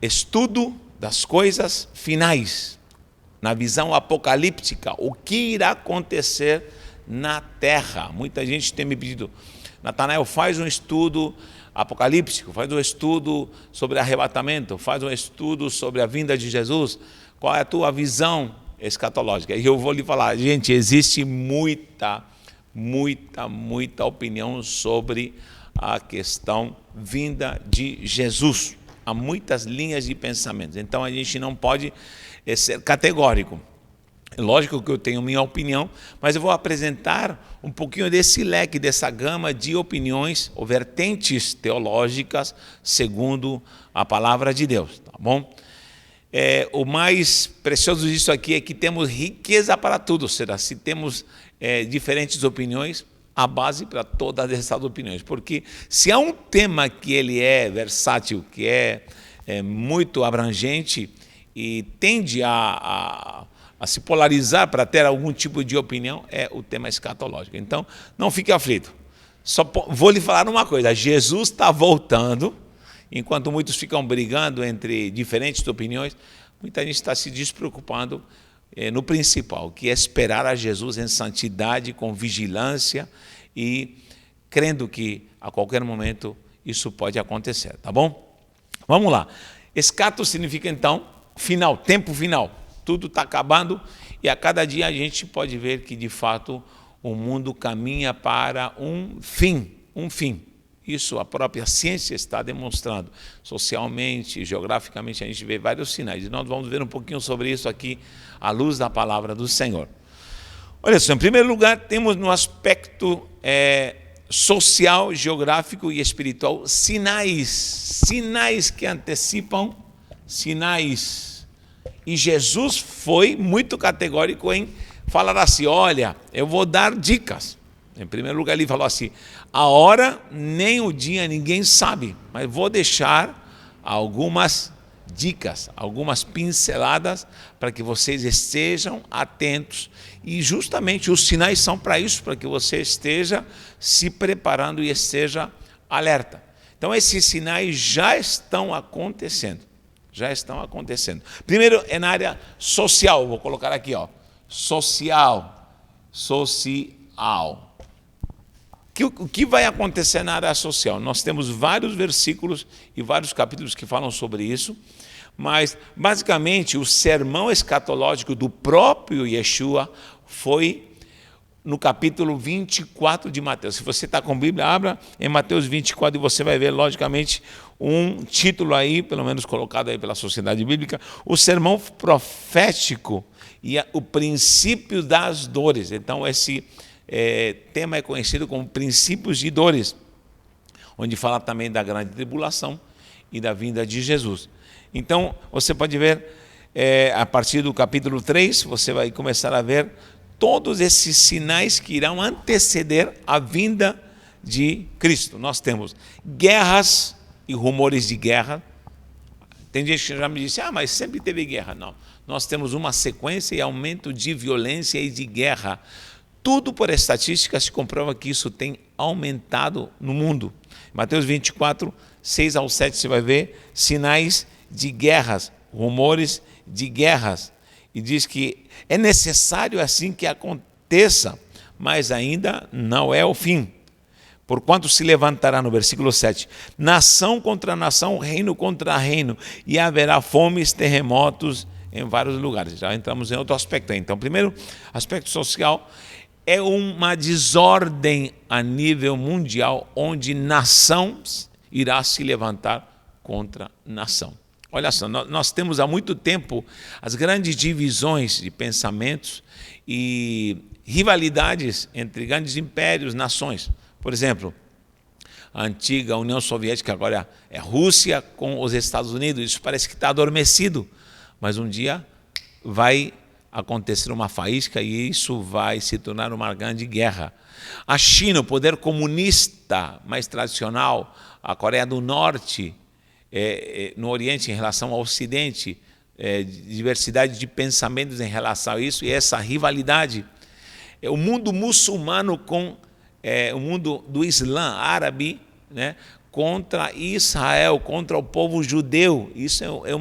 estudo das coisas finais, na visão apocalíptica, o que irá acontecer na terra. Muita gente tem me pedido, Natanael, faz um estudo apocalíptico, faz um estudo sobre arrebatamento, faz um estudo sobre a vinda de Jesus. Qual é a tua visão escatológica? E eu vou lhe falar, gente, existe muita opinião sobre a questão vinda de Jesus. Há muitas linhas de pensamento. Então a gente não pode ser categórico. É lógico que eu tenho minha opinião, mas eu vou apresentar um pouquinho desse leque, dessa gama de opiniões ou vertentes teológicas segundo a palavra de Deus, tá bom? O mais precioso disso aqui é que temos riqueza para tudo, ou seja, se temos diferentes opiniões, a base para todas essas opiniões, porque se há um tema que ele é versátil, que é muito abrangente e tende a se polarizar para ter algum tipo de opinião, é o tema escatológico. Então, não fique aflito. Só vou lhe falar uma coisa, Jesus está voltando, enquanto muitos ficam brigando entre diferentes opiniões, muita gente está se despreocupando no principal, que é esperar a Jesus em santidade, com vigilância e crendo que a qualquer momento isso pode acontecer, tá bom? Vamos lá. Escato significa então final, tempo final. Tudo está acabando e a cada dia a gente pode ver que de fato o mundo caminha para um fim. Isso a própria ciência está demonstrando. Socialmente, geograficamente, a gente vê vários sinais. E nós vamos ver um pouquinho sobre isso aqui, à luz da palavra do Senhor. Olha só, em primeiro lugar, temos no aspecto social, geográfico e espiritual, sinais que antecipam sinais. E Jesus foi muito categórico em falar assim, olha, eu vou dar dicas. Em primeiro lugar, ele falou assim, a hora nem o dia ninguém sabe, mas vou deixar algumas dicas, algumas pinceladas para que vocês estejam atentos. E justamente os sinais são para isso, para que você esteja se preparando e esteja alerta. Então, esses sinais já estão acontecendo. Primeiro é na área social, vou colocar aqui, ó, social. O que vai acontecer na área social? Nós temos vários versículos e vários capítulos que falam sobre isso, mas basicamente o sermão escatológico do próprio Yeshua foi no capítulo 24 de Mateus. Se você está com a Bíblia, abra em Mateus 24 e você vai ver, logicamente, um título aí, pelo menos colocado aí pela Sociedade Bíblica, o sermão profético e o princípio das dores. Então, esse tema é conhecido como princípios de dores, onde fala também da grande tribulação e da vinda de Jesus. Então, você pode ver, a partir do capítulo 3, você vai começar a ver todos esses sinais que irão anteceder a vinda de Cristo. Nós temos guerras e rumores de guerra. Tem gente que já me disse, mas sempre teve guerra. Não, nós temos uma sequência e aumento de violência e de guerra. Tudo por estatística se comprova que isso tem aumentado no mundo. Mateus 24, 6 ao 7, você vai ver sinais de guerras, rumores de guerras. E diz que é necessário assim que aconteça, mas ainda não é o fim. Porquanto se levantará, no versículo 7, nação contra nação, reino contra reino, e haverá fomes, terremotos em vários lugares. Já entramos em outro aspecto aí. Então, primeiro, aspecto social, é uma desordem a nível mundial, onde nação irá se levantar contra nação. Olha só, nós temos há muito tempo as grandes divisões de pensamentos e rivalidades entre grandes impérios, nações. Por exemplo, a antiga União Soviética, agora é Rússia com os Estados Unidos. Isso parece que está adormecido, mas um dia vai acontecer uma faísca e isso vai se tornar uma grande guerra. A China, o poder comunista mais tradicional, a Coreia do Norte, no Oriente em relação ao Ocidente, diversidade de pensamentos em relação a isso, e essa rivalidade. O mundo muçulmano com o mundo do Islã árabe, né, contra Israel, contra o povo judeu. Isso é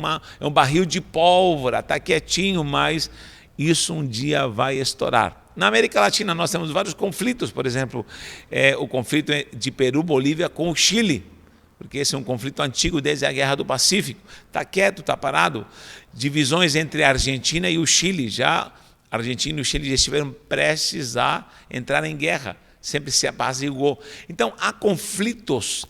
um barril de pólvora, está quietinho, mas isso um dia vai estourar. Na América Latina nós temos vários conflitos, por exemplo, o conflito de Peru-Bolívia com o Chile, porque esse é um conflito antigo desde a Guerra do Pacífico. Está quieto, está parado. Divisões entre a Argentina e o Chile. Já a Argentina e o Chile já estiveram prestes a entrar em guerra. Sempre se apaziguou. Então, há conflitos,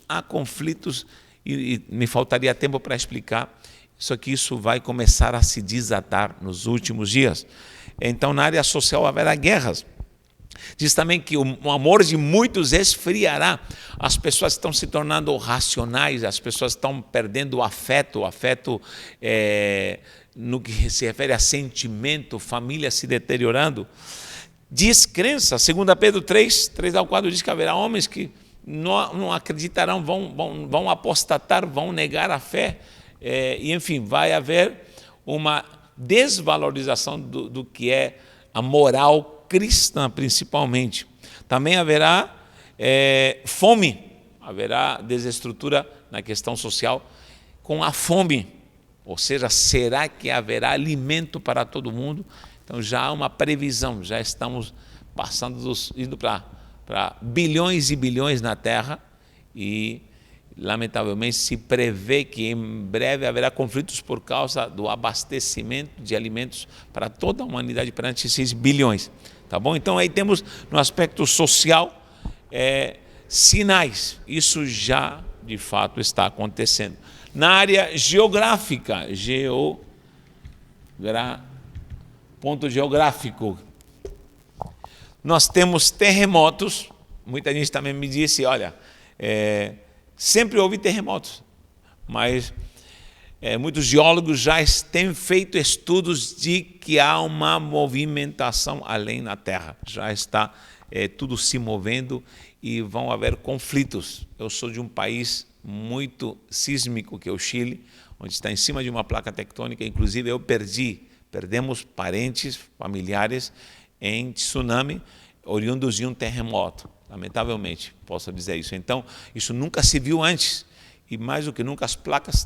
e me faltaria tempo para explicar, só que isso vai começar a se desatar nos últimos dias. Então, na área social haverá guerras. Diz também que o amor de muitos esfriará. As pessoas estão se tornando racionais, as pessoas estão perdendo o afeto no que se refere a sentimento, família se deteriorando. Descrença, 2 Pedro 3:3-4 diz que haverá homens que não acreditarão, vão apostatar, vão negar a fé, e enfim, vai haver uma desvalorização do que é a moral cristã, principalmente. Também haverá fome, haverá desestrutura na questão social com a fome, ou seja, será que haverá alimento para todo mundo? Então já há uma previsão, já estamos indo para bilhões e bilhões na Terra e, lamentavelmente, se prevê que em breve haverá conflitos por causa do abastecimento de alimentos para toda a humanidade perante esses bilhões. Tá bom? Então aí temos no aspecto social sinais, isso já de fato está acontecendo. Na área geográfica, ponto geográfico, nós temos terremotos. Muita gente também me disse, olha, sempre houve terremotos, mas muitos geólogos já têm feito estudos de que há uma movimentação além na Terra, já está tudo se movendo e vão haver conflitos. Eu sou de um país muito sísmico, que é o Chile, onde está em cima de uma placa tectônica, inclusive perdemos parentes, familiares em tsunami, oriundos de um terremoto, lamentavelmente, posso dizer isso. Então, isso nunca se viu antes, e mais do que nunca as placas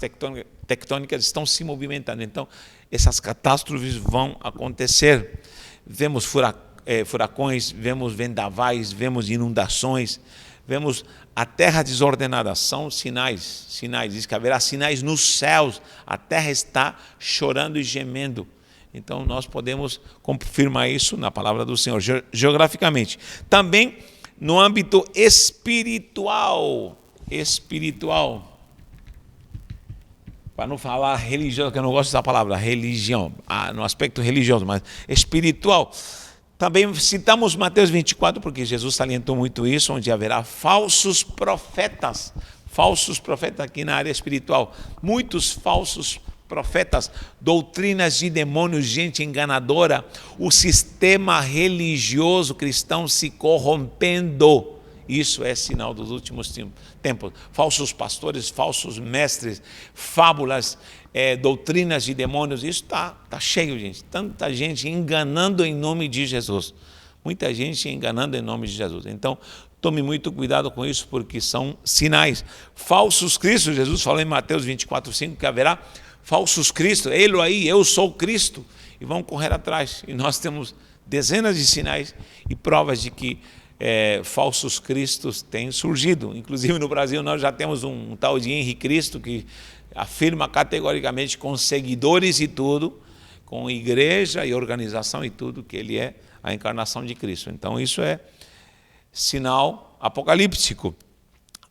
tectônicas estão se movimentando. Então, essas catástrofes vão acontecer. Vemos furacões, vemos vendavais, vemos inundações, vemos a terra desordenada. São sinais, diz que haverá sinais nos céus, a terra está chorando e gemendo. Então, nós podemos confirmar isso na palavra do Senhor, geograficamente. Também no âmbito espiritual, para não falar religioso, que eu não gosto dessa palavra, religião, no aspecto religioso, mas espiritual. Também citamos Mateus 24, porque Jesus salientou muito isso, onde haverá falsos profetas aqui na área espiritual, muitos falsos profetas, doutrinas de demônios, gente enganadora, o sistema religioso cristão se corrompendo. Isso é sinal dos últimos tempos. Falsos pastores, falsos mestres, fábulas, doutrinas de demônios, isso está cheio, gente. Tanta gente enganando em nome de Jesus. Muita gente enganando em nome de Jesus. Então, tome muito cuidado com isso, porque são sinais. Falsos cristos, Jesus falou em Mateus 24:5 que haverá falsos cristos. Ele aí, eu sou Cristo. E vão correr atrás. E nós temos dezenas de sinais e provas de que falsos cristos têm surgido. Inclusive no Brasil nós já temos um tal de Henri Cristo que afirma categoricamente, com seguidores e tudo, com igreja e organização e tudo, que ele é a encarnação de Cristo. Então isso é sinal apocalíptico.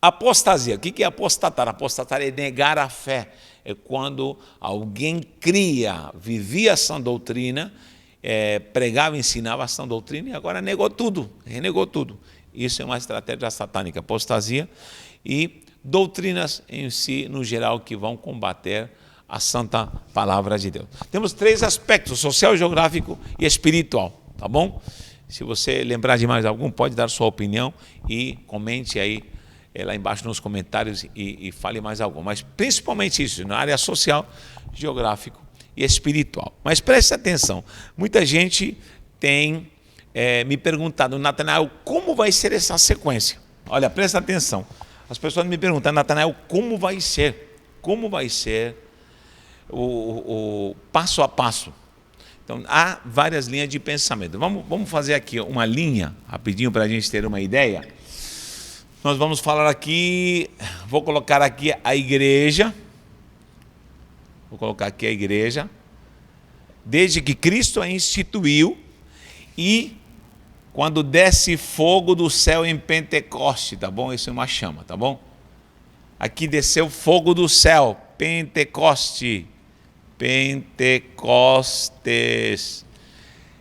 Apostasia. O que é apostatar? Apostatar é negar a fé. É quando alguém vivia essa doutrina, pregava, ensinava essa doutrina e agora renegou tudo. Isso é uma estratégia satânica, apostasia, e doutrinas em si, no geral, que vão combater a santa palavra de Deus. Temos 3 aspectos, social, geográfico e espiritual, tá bom? Se você lembrar de mais algum, pode dar sua opinião e comente aí lá embaixo nos comentários e fale mais algum. Mas principalmente isso, na área social, geográfico e espiritual. Mas preste atenção, muita gente tem me perguntado, Natanael, como vai ser essa sequência? Olha, presta atenção. As pessoas me perguntam, Natanael, como vai ser? Como vai ser o passo a passo? Então, há várias linhas de pensamento. Vamos fazer aqui uma linha, rapidinho, para a gente ter uma ideia. Nós vamos falar aqui, vou colocar aqui a igreja. Vou colocar aqui a igreja. Desde que Cristo a instituiu e quando desce fogo do céu em Pentecoste, tá bom? Isso é uma chama, tá bom? Aqui desceu fogo do céu, Pentecoste. Pentecostes.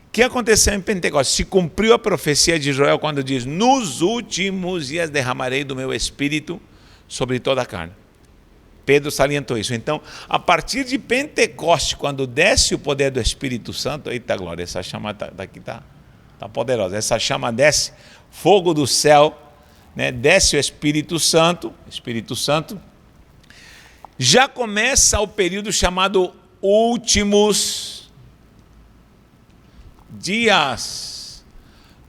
O que aconteceu em Pentecostes? Se cumpriu a profecia de Joel quando diz: nos últimos dias derramarei do meu espírito sobre toda a carne. Pedro salientou isso. Então, a partir de Pentecostes, quando desce o poder do Espírito Santo, eita glória, essa chama daqui tá poderosa. Essa chama desce, fogo do céu, né? Desce o Espírito Santo, já começa o período chamado últimos dias.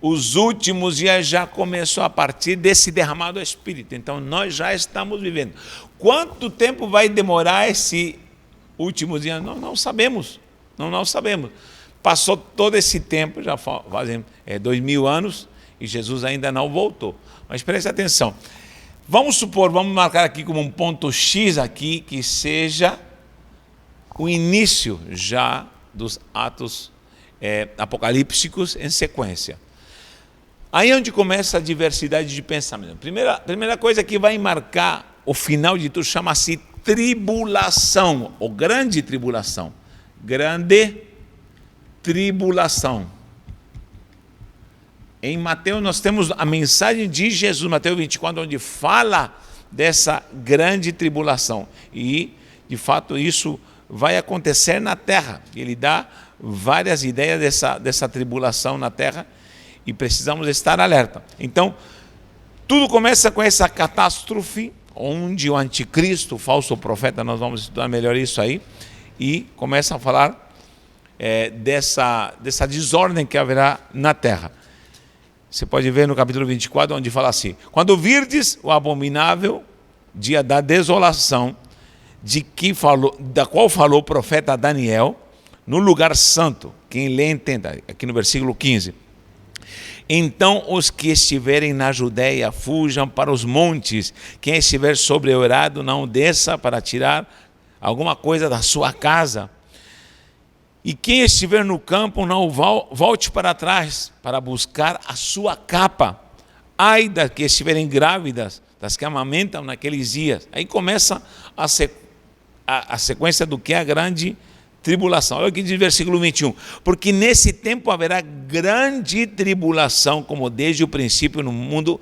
Os últimos dias já começou a partir desse derramado Espírito. Então, nós já estamos vivendo. Quanto tempo vai demorar esse último dia? Não sabemos. Não sabemos. Passou todo esse tempo, já fazem 2000 anos, e Jesus ainda não voltou. Mas preste atenção. Vamos marcar aqui como um ponto X aqui, que seja o início já dos atos apocalípticos em sequência. Aí é onde começa a diversidade de pensamento. Primeira coisa que vai marcar o final de tudo chama-se tribulação, ou grande tribulação. Grande tribulação. Em Mateus nós temos a mensagem de Jesus, Mateus 24, onde fala dessa grande tribulação. E, de fato, isso vai acontecer na terra. Ele dá várias ideias dessa tribulação na terra e precisamos estar alerta. Então, tudo começa com essa catástrofe, onde o anticristo, o falso profeta, nós vamos estudar melhor isso aí, e começa a falar dessa desordem que haverá na terra. Você pode ver no capítulo 24, onde fala assim: quando virdes o abominável dia da desolação, da qual falou o profeta Daniel, no lugar santo, quem lê entenda, aqui no versículo 15. Então os que estiverem na Judéia fujam para os montes, quem estiver sobre o eirado não desça para tirar alguma coisa da sua casa. E quem estiver no campo não volte para trás para buscar a sua capa. Ai das que estiverem grávidas, das que amamentam naqueles dias. Aí começa a sequência do que é a grande tribulação. Olha o que diz o versículo 21. Porque nesse tempo haverá grande tribulação, como desde o princípio no mundo,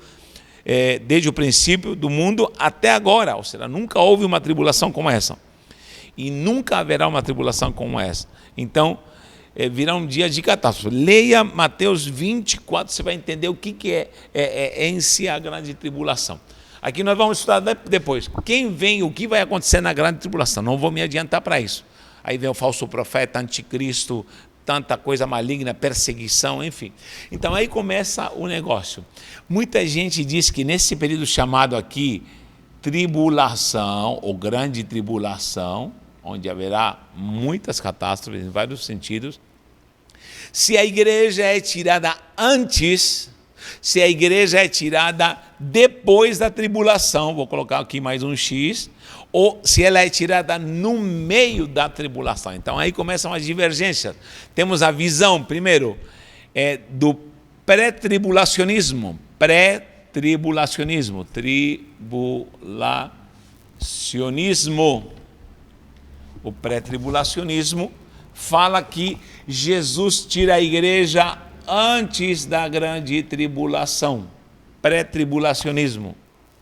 desde o princípio do mundo até agora. Ou seja, nunca houve uma tribulação como essa. E nunca haverá uma tribulação como essa. Então, virá um dia de catástrofe. Leia Mateus 24, você vai entender o que é em si a grande tribulação. Aqui nós vamos estudar depois. Quem vem, o que vai acontecer na grande tribulação? Não vou me adiantar para isso. Aí vem o falso profeta, anticristo, tanta coisa maligna, perseguição, enfim. Então aí começa o negócio. Muita gente diz que nesse período chamado aqui tribulação, ou grande tribulação, onde haverá muitas catástrofes em vários sentidos, se a igreja é tirada antes, se a igreja é tirada depois da tribulação, vou colocar aqui mais um X, ou se ela é tirada no meio da tribulação. Então aí começam as divergências. Temos a visão, primeiro, do pré-tribulacionismo, tribulacionismo. O pré-tribulacionismo fala que Jesus tira a igreja antes da grande tribulação. Pré-tribulacionismo.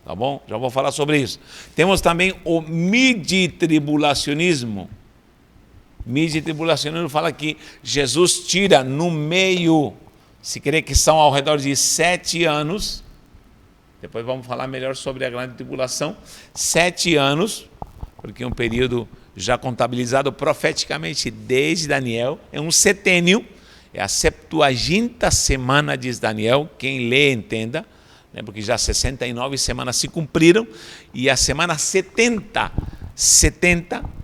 Tá bom? Já vou falar sobre isso. Temos também o midi-tribulacionismo. Midi-tribulacionismo fala que Jesus tira no meio, se crê que são ao redor de 7 anos. Depois vamos falar melhor sobre a grande tribulação. 7 anos, porque é um período já contabilizado profeticamente desde Daniel. É um setênio, é a 70ª semana, diz Daniel. Quem lê, entenda. né? Porque já 69 semanas se cumpriram, e a semana 70,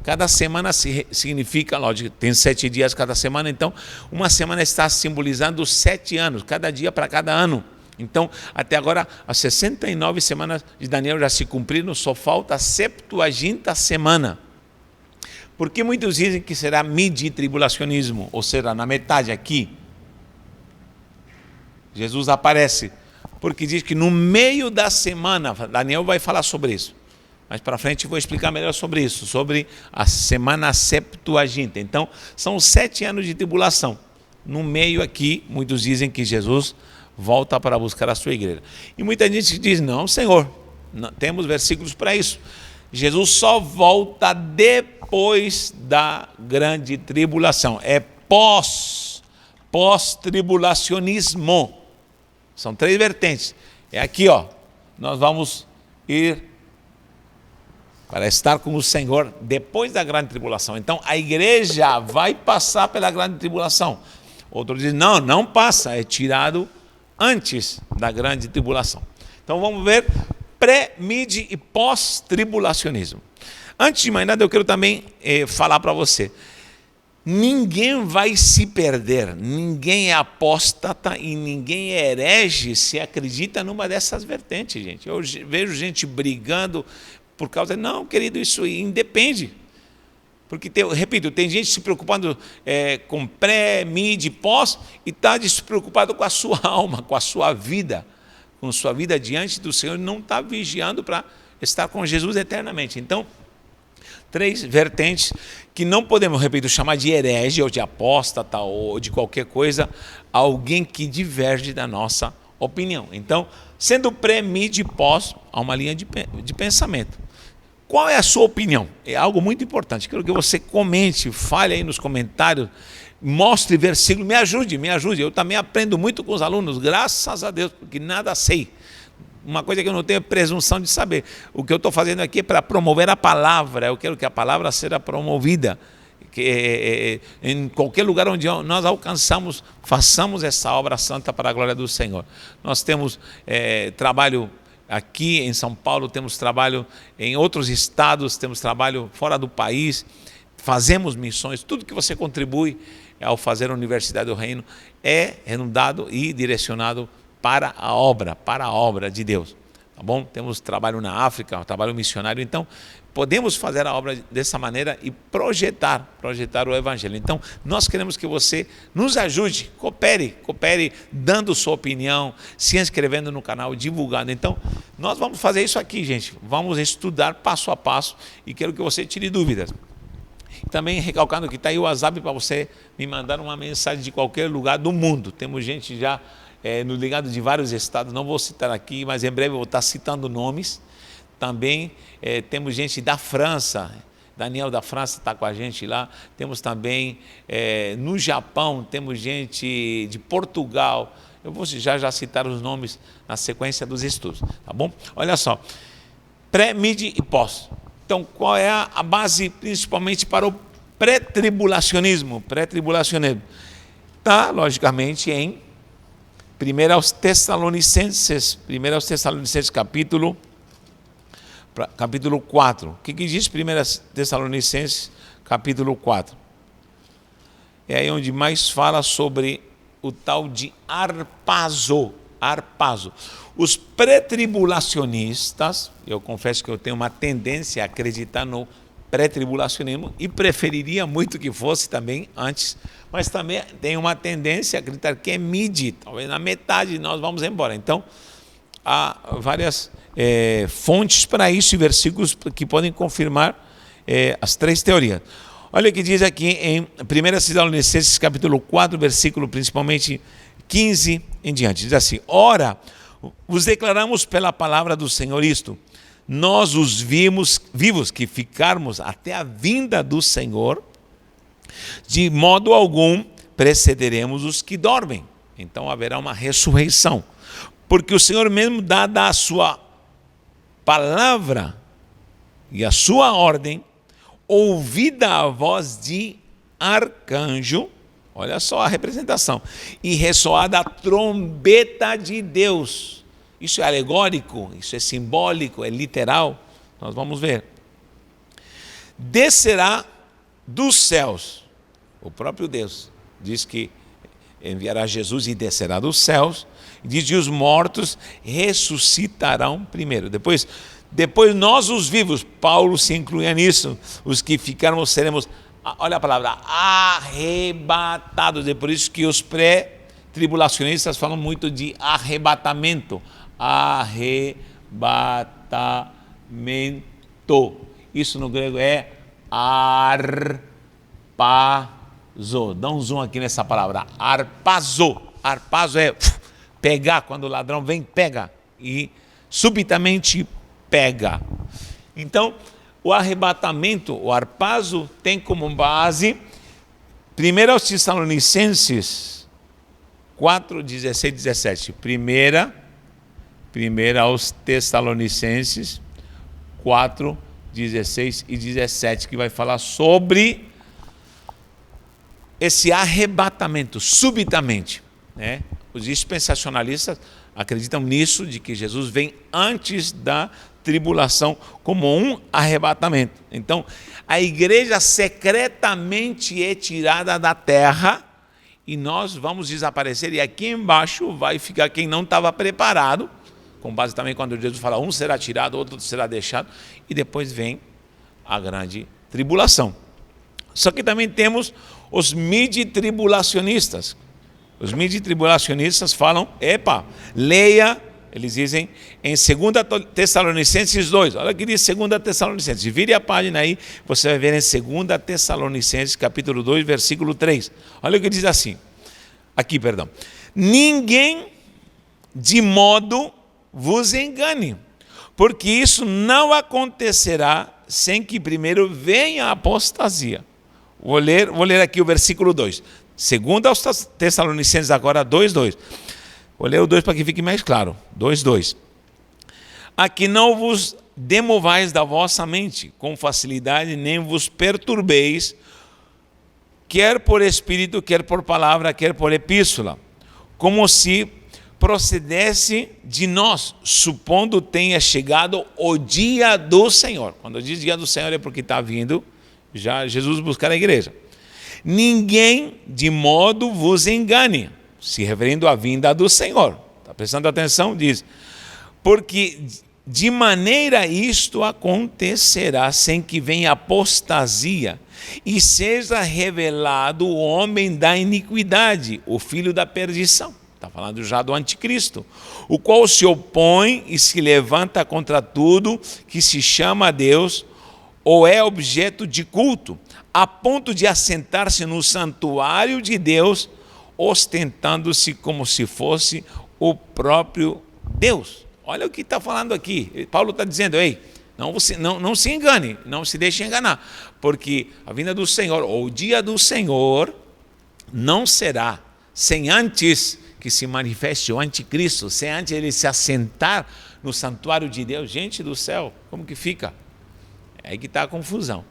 cada semana significa, lógico, tem 7 dias cada semana, então uma semana está simbolizando 7 anos, cada dia para cada ano. Então, até agora, as 69 semanas de Daniel já se cumpriram, só falta a 70ª semana. Porque muitos dizem que será midi-tribulacionismo, ou seja, na metade aqui, Jesus aparece, porque diz que no meio da semana, Daniel vai falar sobre isso, mas para frente eu vou explicar melhor sobre isso, sobre a semana Septuaginta. Então, são 7 anos de tribulação. No meio aqui, muitos dizem que Jesus volta para buscar a sua igreja. E muita gente diz, não, Senhor, não, temos versículos para isso. Jesus só volta depois da grande tribulação. É pós-tribulacionismo. São 3 vertentes. É aqui, ó. Nós vamos ir para estar com o Senhor depois da grande tribulação. Então, a igreja vai passar pela grande tribulação. Outros dizem, não, não passa, é tirado antes da grande tribulação. Então, vamos ver pré, midi e pós-tribulacionismo. Antes de mais nada, eu quero também falar para você. Ninguém vai se perder, ninguém é apóstata e ninguém é herege se acredita numa dessas vertentes, gente. Eu vejo gente brigando por causa... Não, querido, isso independe. Porque, repito, tem gente se preocupando com pré, mid, pós, e está despreocupado com a sua alma, com a sua vida diante do Senhor, não está vigiando para estar com Jesus eternamente. Então, 3 vertentes que não podemos, repito, chamar de herege ou de apóstata ou de qualquer coisa, alguém que diverge da nossa opinião. Então, sendo pré, mid e pós, há uma linha de pensamento. Qual é a sua opinião? É algo muito importante. Quero que você comente, fale aí nos comentários, mostre versículo, me ajude. Eu também aprendo muito com os alunos, graças a Deus, porque nada sei. Uma coisa que eu não tenho presunção de saber. O que eu estou fazendo aqui é para promover a palavra. Eu quero que a palavra seja promovida. Que em qualquer lugar onde nós alcançamos, façamos essa obra santa para a glória do Senhor. Nós temos trabalho aqui em São Paulo, temos trabalho em outros estados, temos trabalho fora do país, fazemos missões, tudo que você contribui ao fazer a Universidade do Reino é redundado e direcionado para a obra de Deus. Tá bom? Temos trabalho na África, trabalho missionário, então podemos fazer a obra dessa maneira e projetar o Evangelho. Então, nós queremos que você nos ajude, coopere dando sua opinião, se inscrevendo no canal, divulgando. Então, nós vamos fazer isso aqui, gente. Vamos estudar passo a passo e quero que você tire dúvidas. Também recalcando que está aí o WhatsApp para você me mandar uma mensagem de qualquer lugar do mundo. Temos gente já no ligado de vários estados, não vou citar aqui, mas em breve eu vou estar citando nomes. Também temos gente da França, Daniel da França está com a gente lá. Temos também no Japão, temos gente de Portugal. Eu vou já citar os nomes na sequência dos estudos, tá bom? Olha só, pré, mid e pós. Então, qual é a base principalmente para o pré-tribulacionismo? Está, logicamente, em 1 aos Tessalonicenses, capítulo 4. O que diz 1 Tessalonicenses, capítulo 4? É aí onde mais fala sobre o tal de harpazo. Os pré-tribulacionistas, eu confesso que eu tenho uma tendência a acreditar no pré-tribulacionismo e preferiria muito que fosse também antes, mas também tenho uma tendência a acreditar que é midi, talvez na metade nós vamos embora. Então, há várias fontes para isso e versículos que podem confirmar as 3 teorias. Olha o que diz aqui em 1 Tessalonicenses capítulo 4, versículo principalmente 15 em diante. Diz assim: ora, vos declaramos pela palavra do Senhor isto, nós os vimos vivos que ficarmos até a vinda do Senhor, de modo algum precederemos os que dormem. Então haverá uma ressurreição, porque o Senhor mesmo, dada a sua palavra e a sua ordem, ouvida a voz de arcanjo, olha só a representação, e ressoada a trombeta de Deus. Isso é alegórico, isso é simbólico, é literal. Nós vamos ver. Descerá dos céus. O próprio Deus diz que enviará Jesus e descerá dos céus. Diz que os mortos ressuscitarão primeiro. Depois nós os vivos, Paulo se incluía nisso, os que ficarmos seremos, olha a palavra, arrebatados. É por isso que os pré-tribulacionistas falam muito de arrebatamento. Arrebatamento. Isso no grego é arpazo. Dá um zoom aqui nessa palavra. Arpazo. Arpazo é pegar, quando o ladrão vem, pega. E subitamente pega. Então, o arrebatamento, o arpazo, tem como base 1 Tessalonicenses 4, 16 e 17. Primeira aos Tessalonicenses 4, 16 e 17, que vai falar sobre esse arrebatamento, subitamente, né? Os dispensacionalistas acreditam nisso, de que Jesus vem antes da tribulação, como um arrebatamento. Então, a igreja secretamente é tirada da terra e nós vamos desaparecer, e aqui embaixo vai ficar quem não estava preparado, com base também quando Jesus fala, um será tirado, outro será deixado, e depois vem a grande tribulação. Só que também temos os midi-tribulacionistas. Os midi-tribulacionistas falam, leia, eles dizem, em 2 Tessalonicenses 2, olha o que diz 2 Tessalonicenses, vire a página aí, você vai ver em 2 Tessalonicenses, capítulo 2, versículo 3, olha o que diz assim, ninguém de modo vos engane, porque isso não acontecerá sem que primeiro venha a apostasia. Vou ler aqui o versículo 2. 2 Tessalonicenses agora 2:2. Vou ler o 2 para que fique mais claro. 2:2. A que não vos demovais da vossa mente com facilidade, nem vos perturbeis, quer por espírito, quer por palavra, quer por epístola, como se procedesse de nós, supondo tenha chegado o dia do Senhor. Quando diz dia do Senhor é porque está vindo já Jesus buscar a igreja. Ninguém de modo vos engane, se referindo à vinda do Senhor. Está prestando atenção? Diz, porque de maneira isto acontecerá sem que venha apostasia e seja revelado o homem da iniquidade, o filho da perdição. Está falando já do anticristo, o qual se opõe e se levanta contra tudo que se chama Deus ou é objeto de culto, a ponto de assentar-se no santuário de Deus, ostentando-se como se fosse o próprio Deus. Olha o que está falando aqui. Paulo está dizendo, não se engane, não se deixe enganar, porque a vinda do Senhor, ou o dia do Senhor, não será sem antes que se manifeste o anticristo, sem antes ele se assentar no santuário de Deus. Gente do céu, como que fica? É aí que está a confusão.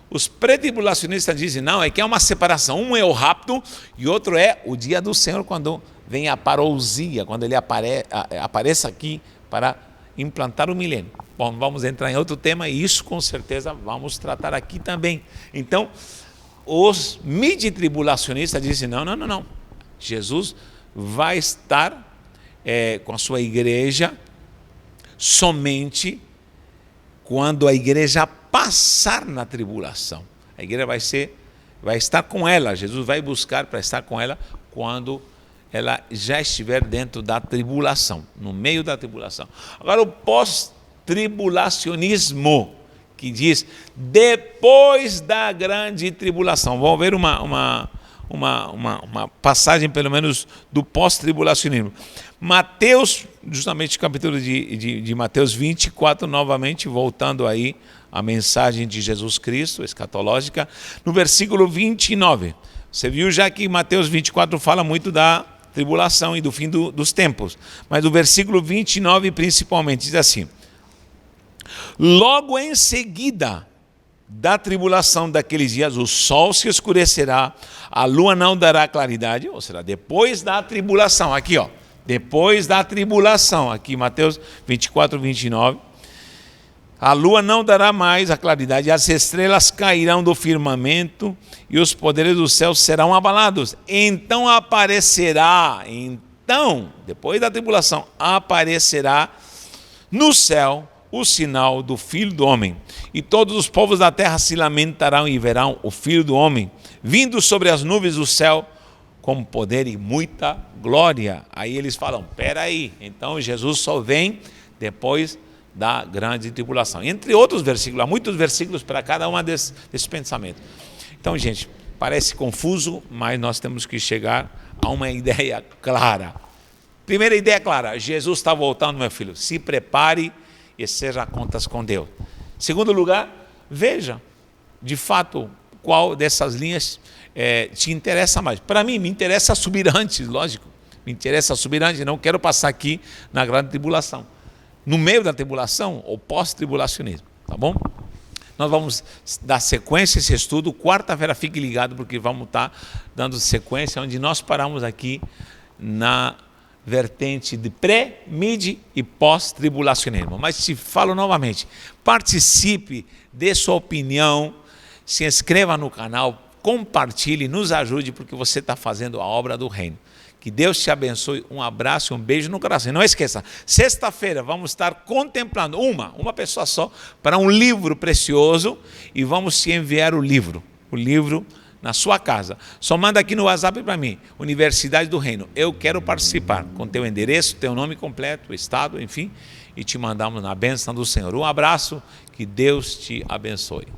Os pré-tribulacionistas dizem, não, é que é uma separação, um é o rapto e outro é o dia do Senhor, quando vem a parousia, quando ele apareça aqui para implantar o milênio. Bom, vamos entrar em outro tema e isso com certeza vamos tratar aqui também. Então, os midi-tribulacionistas dizem, não, Jesus vai estar com a sua igreja somente quando a igreja passar na tribulação. A igreja vai estar com ela, Jesus vai buscar para estar com ela quando ela já estiver dentro da tribulação, no meio da tribulação. Agora o pós-tribulacionismo, que diz depois da grande tribulação. Vamos ver uma passagem pelo menos do pós-tribulacionismo. Mateus, justamente capítulo de Mateus 24, novamente, voltando aí a mensagem de Jesus Cristo, escatológica, no versículo 29. Você viu já que Mateus 24 fala muito da tribulação e do fim dos tempos, mas o versículo 29 principalmente diz assim, logo em seguida da tribulação daqueles dias, o sol se escurecerá, a lua não dará claridade, ou será depois da tribulação, aqui depois da tribulação, aqui Mateus 24, 29, a lua não dará mais a claridade, as estrelas cairão do firmamento e os poderes do céu serão abalados. Então aparecerá, depois da tribulação, aparecerá no céu o sinal do Filho do Homem. E todos os povos da terra se lamentarão e verão o Filho do Homem vindo sobre as nuvens do céu com poder e muita glória. Aí eles falam, peraí, então Jesus só vem depois da grande tribulação. Entre outros versículos, há muitos versículos para cada uma desses pensamentos. Então, gente, parece confuso, mas nós temos que chegar a uma ideia clara. Primeira ideia clara, Jesus está voltando, meu filho. Se prepare e seja a contas com Deus. Segundo lugar, veja, de fato, qual dessas linhas te interessa mais. Para mim, me interessa subir antes, lógico. Me interessa subir antes, não quero passar aqui na grande tribulação. No meio da tribulação, ou pós-tribulacionismo, tá bom? Nós vamos dar sequência a esse estudo. Quarta-feira, fique ligado, porque vamos estar dando sequência, onde nós paramos aqui na vertente de pré, mid e pós-tribulacionismo. Mas te falo novamente, participe, dê sua opinião, se inscreva no canal, compartilhe, nos ajude, porque você está fazendo a obra do reino. Que Deus te abençoe, um abraço e um beijo no coração. E não esqueça, sexta-feira vamos estar contemplando uma pessoa só, para um livro precioso, e vamos te enviar o livro na sua casa. Só manda aqui no WhatsApp para mim, Universidade do Reino, eu quero participar, com teu endereço, teu nome completo, estado, enfim, e te mandamos na bênção do Senhor. Um abraço, que Deus te abençoe.